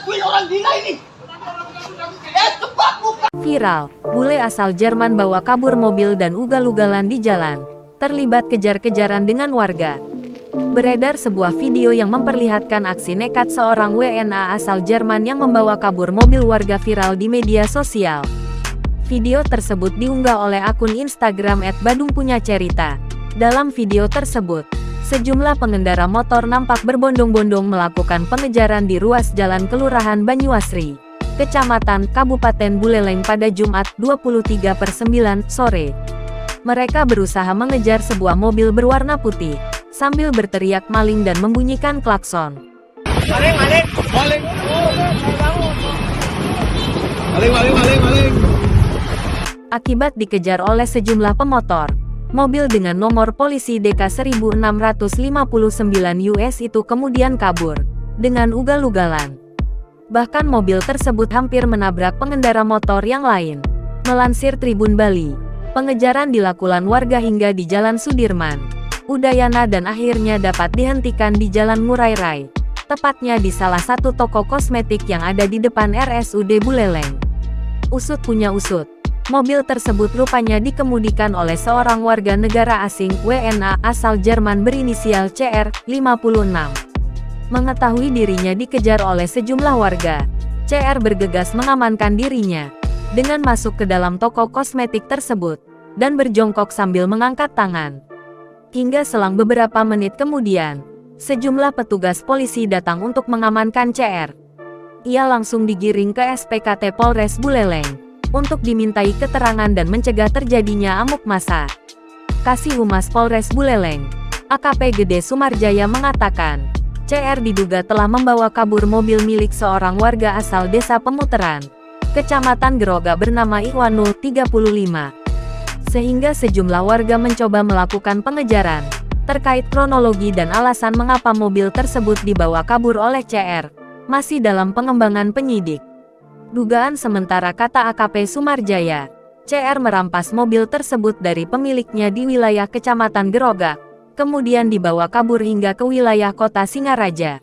Gelakuin orang gila ini. Cepat buka. Viral, bule asal Jerman bawa kabur mobil dan ugal-ugalan di jalan. Terlibat kejar-kejaran dengan warga. Beredar sebuah video yang memperlihatkan aksi nekat seorang WNA asal Jerman yang membawa kabur mobil warga viral di media sosial. Video tersebut diunggah oleh akun Instagram @badungpunyacerita. Dalam video tersebut, sejumlah pengendara motor nampak berbondong-bondong melakukan pengejaran di ruas jalan Kelurahan Banyuasri, Kecamatan Kabupaten Buleleng pada Jumat 23/9 sore. Mereka berusaha mengejar sebuah mobil berwarna putih, sambil berteriak maling dan membunyikan klakson. Maling. Akibat dikejar oleh sejumlah pemotor, mobil dengan nomor polisi DK 1659 US itu kemudian kabur dengan ugal-ugalan. Bahkan mobil tersebut hampir menabrak pengendara motor yang lain. Melansir Tribun Bali, pengejaran dilakukan warga hingga di Jalan Sudirman, Udayana dan akhirnya dapat dihentikan di Jalan Ngurai Rai, tepatnya di salah satu toko kosmetik yang ada di depan RSUD Buleleng. Usut punya usut, mobil tersebut rupanya dikemudikan oleh seorang warga negara asing WNA asal Jerman berinisial CR, 56. Mengetahui dirinya dikejar oleh sejumlah warga, CR bergegas mengamankan dirinya dengan masuk ke dalam toko kosmetik tersebut dan berjongkok sambil mengangkat tangan. Hingga selang beberapa menit kemudian, sejumlah petugas polisi datang untuk mengamankan CR. Ia langsung digiring ke SPKT Polres Buleleng untuk dimintai keterangan dan mencegah terjadinya amuk massa. Kasih Humas Polres Buleleng, AKP Gede Sumarjaya mengatakan, CR diduga telah membawa kabur mobil milik seorang warga asal Desa Pemuteran, Kecamatan Geroga bernama Ikhwanul 35. Sehingga sejumlah warga mencoba melakukan pengejaran terkait kronologi dan alasan mengapa mobil tersebut dibawa kabur oleh CR, masih dalam pengembangan penyidik. Dugaan sementara kata AKP Sumarjaya, CR merampas mobil tersebut dari pemiliknya di wilayah Kecamatan Geroga, kemudian dibawa kabur hingga ke wilayah kota Singaraja.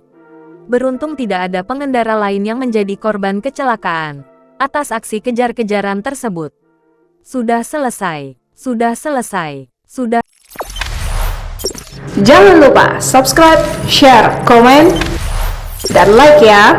Beruntung tidak ada pengendara lain yang menjadi korban kecelakaan atas aksi kejar-kejaran tersebut. Sudah selesai. Jangan lupa subscribe, share, komen, dan like ya.